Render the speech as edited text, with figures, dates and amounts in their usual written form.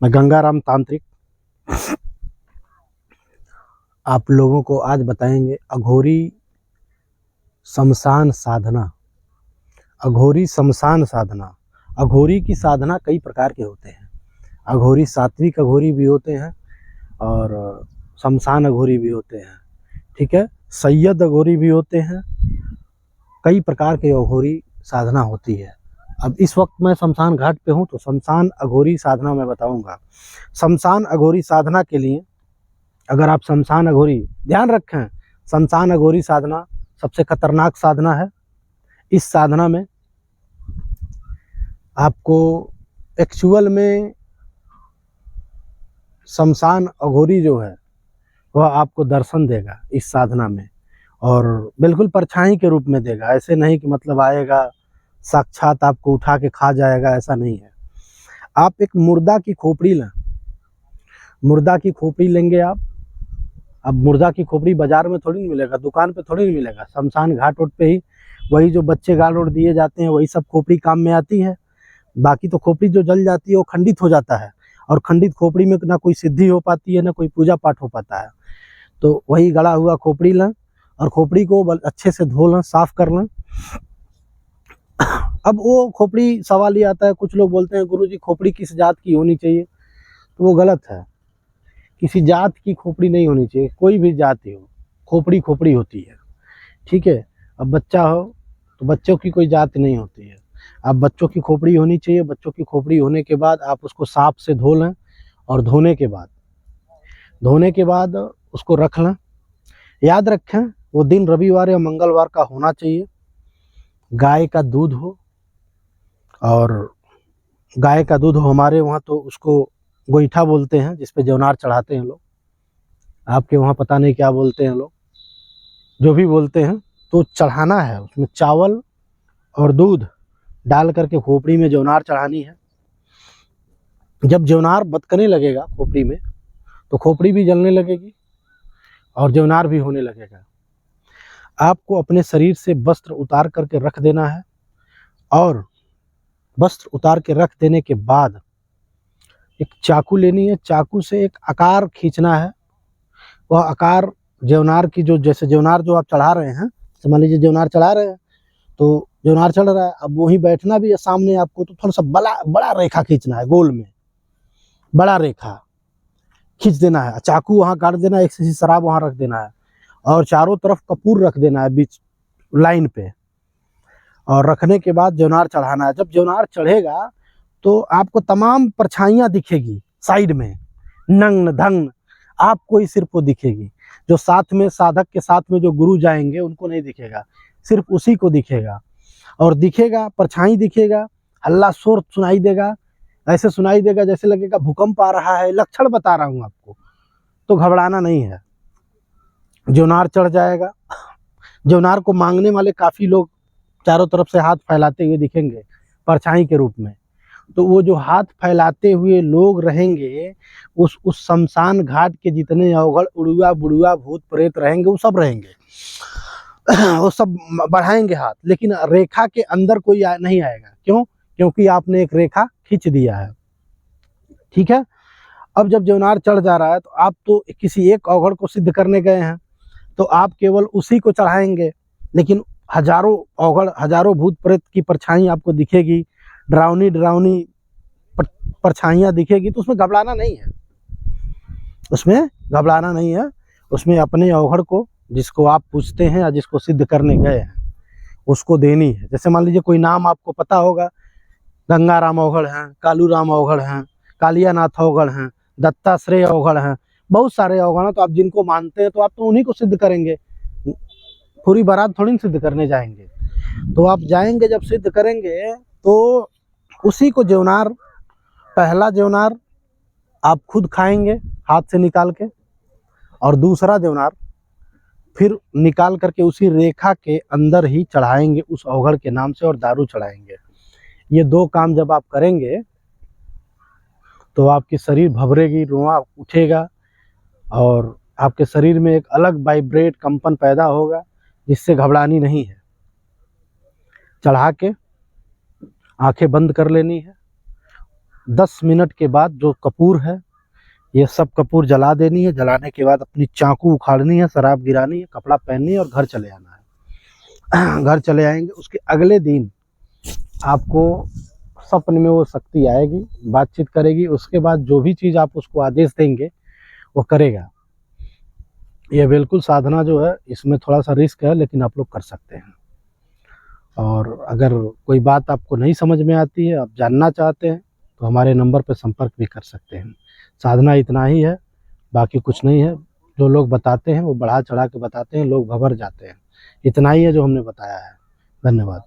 मैं गंगाराम तांत्रिक आप लोगों को आज बताएंगे अघोरी शमशान साधना। अघोरी शमशान साधना। अघोरी की साधना कई प्रकार के होते हैं। अघोरी सात्विक अघोरी भी होते हैं और शमशान अघोरी भी होते हैं, ठीक है। सैयद अघोरी भी होते हैं। कई प्रकार के अघोरी साधना होती है। अब इस वक्त मैं शमशान घाट पे हूँ तो शमशान अघोरी साधना मैं बताऊंगा। शमशान अघोरी साधना के लिए अगर आप शमशान अघोरी, ध्यान रखें, शमशान अघोरी साधना सबसे खतरनाक साधना है। इस साधना में आपको एक्चुअल में शमशान अघोरी जो है वह आपको दर्शन देगा इस साधना में, और बिल्कुल परछाई के रूप में देगा। ऐसे नहीं कि मतलब आएगा साक्षात आपको उठा के खा जाएगा, ऐसा नहीं है। आप एक मुर्दा की खोपड़ी लें, मुर्दा की खोपड़ी लेंगे आप। अब मुर्दा की खोपड़ी बाजार में थोड़ी नहीं मिलेगा, दुकान पे थोड़ी नहीं मिलेगा। शमशान घाट उठ पे ही वही जो बच्चे गाड़ उड़ दिए जाते हैं वही सब खोपड़ी काम में आती है। बाकी तो खोपड़ी जो जल जाती है वो खंडित हो जाता है, और खंडित खोपड़ी में ना कोई सिद्धि हो पाती है ना कोई पूजा पाठ हो पाता है। तो वही गड़ा हुआ खोपड़ी लें और खोपड़ी को अच्छे से धो लें, साफ कर लें। अब वो खोपड़ी सवाल ये आता है, कुछ लोग बोलते हैं गुरुजी खोपड़ी किस जात की होनी चाहिए, तो वो गलत है। किसी जात की खोपड़ी नहीं होनी चाहिए, कोई भी जाति हो, खोपड़ी खोपड़ी होती है, ठीक है। अब बच्चा हो तो बच्चों की कोई जात नहीं होती है। अब बच्चों की खोपड़ी होनी चाहिए। बच्चों की खोपड़ी होने के बाद आप उसको साफ से धो लें, और धोने के बाद उसको रख लें। याद रखें वो दिन रविवार या मंगलवार का होना चाहिए। गाय का दूध हो, और गाय का दूध हो, हमारे वहाँ तो उसको गोईठा बोलते हैं जिसपे जौनार चढ़ाते हैं लोग। आपके वहाँ पता नहीं क्या बोलते हैं लोग, जो भी बोलते हैं। तो चढ़ाना है, उसमें चावल और दूध डाल करके खोपड़ी में जौनार चढ़ानी है। जब जौनार बतकने लगेगा खोपड़ी में तो खोपड़ी भी जलने लगेगी और जौनार भी होने लगेगा। आपको अपने शरीर से वस्त्र उतार करके रख देना है, और वस्त्र उतार के रख देने के बाद एक चाकू लेनी है। चाकू से एक आकार खींचना है। वह आकार जौनार की जो, जैसे जौनार जो आप चढ़ा रहे हैं, मान लीजिए जौनार चढ़ा रहे हैं तो जौनार चढ़ रहा है, अब वहीं बैठना भी है सामने आपको, तो थोड़ा सा बड़ा रेखा खींचना है, गोल में बड़ा रेखा खींच देना है। चाकू वहाँ काट देना है, एक शीशी शराब वहाँ रख देना है, और चारों तरफ कपूर रख देना है बीच लाइन पे, और रखने के बाद जौनार चढ़ाना है। जब जौनार चढ़ेगा तो आपको तमाम परछाइयाँ दिखेगी साइड में, नग्न धंग आपको ही सिर्फ वो दिखेगी। जो साथ में साधक के साथ में जो गुरु जाएंगे उनको नहीं दिखेगा, सिर्फ उसी को दिखेगा। और दिखेगा, परछाई दिखेगा, हल्ला शोर सुनाई देगा, ऐसे सुनाई देगा जैसे लगेगा भूकंप आ रहा है। लक्षण बता रहा हूँ आपको, तो घबराना नहीं है। जौनार चढ़ जाएगा। जौनार को मांगने वाले काफ़ी लोग चारों तरफ से हाथ फैलाते हुए दिखेंगे परछाई के रूप में। तो वो जो हाथ फैलाते हुए लोग रहेंगे, उस शमशान घाट के जितने अवघड़ उड़ुआ बुड़ुआ भूत प्रेत रहेंगे वो सब रहेंगे। वो सब बढ़ाएंगे हाथ, लेकिन रेखा के अंदर कोई नहीं आएगा। क्यों? क्योंकि आपने एक रेखा खींच दिया है, ठीक है। अब जब जौनार चढ़ जा रहा है तो आप तो किसी एक अवघड़ को सिद्ध करने गए हैं, तो आप केवल उसी को चढ़ाएंगे, लेकिन हजारों अवघड़, हजारों भूत प्रेत की परछाई आपको दिखेगी, डरावनी परछाइयाँ दिखेगी। तो उसमें घबराना नहीं है, उसमें घबराना नहीं है। उसमें अपने अवघड़ को, जिसको आप पूछते हैं या जिसको सिद्ध करने गए हैं, उसको देनी है। जैसे मान लीजिए कोई नाम आपको पता होगा, गंगाराम अवघड़ हैं, कालू राम अवघड़ हैं, कालियानाथ अवघड़ हैं, दत्ताश्रेय अवघड़ हैं, बहुत सारे अवघड़ हैं। तो आप जिनको मानते हैं तो आप तो उन्हीं को सिद्ध करेंगे, पूरी बारात थोड़ी सिद्ध करने जाएंगे। तो आप जाएंगे, जब सिद्ध करेंगे तो उसी को जौनार, पहला जौनार आप खुद खाएंगे हाथ से निकाल के, और दूसरा जौनार फिर निकाल करके उसी रेखा के अंदर ही चढ़ाएंगे उस अवघड़ के नाम से, और दारू चढ़ाएंगे। ये दो काम जब आप करेंगे तो आपकी शरीर भभरेगी, रोआ उठेगा, और आपके शरीर में एक अलग वाइब्रेट कंपन पैदा होगा, जिससे घबरानी नहीं है। चढ़ा के आंखें बंद कर लेनी है, 10 मिनट के बाद जो कपूर है ये सब कपूर जला देनी है। जलाने के बाद अपनी चाकू उखाड़नी है, शराब गिरानी है, कपड़ा पहननी है और घर चले आना है। घर चले आएंगे, उसके अगले दिन आपको सपने में वो शक्ति आएगी, बातचीत करेगी। उसके बाद जो भी चीज़ आप उसको आदेश देंगे वो करेगा। ये बिल्कुल साधना जो है इसमें थोड़ा सा रिस्क है, लेकिन आप लोग कर सकते हैं। और अगर कोई बात आपको नहीं समझ में आती है, आप जानना चाहते हैं, तो हमारे नंबर पर संपर्क भी कर सकते हैं। साधना इतना ही है, बाकी कुछ नहीं है। जो लोग बताते हैं वो बढ़ा चढ़ा के बताते हैं, लोग घबरा जाते हैं। इतना ही है जो हमने बताया है। धन्यवाद।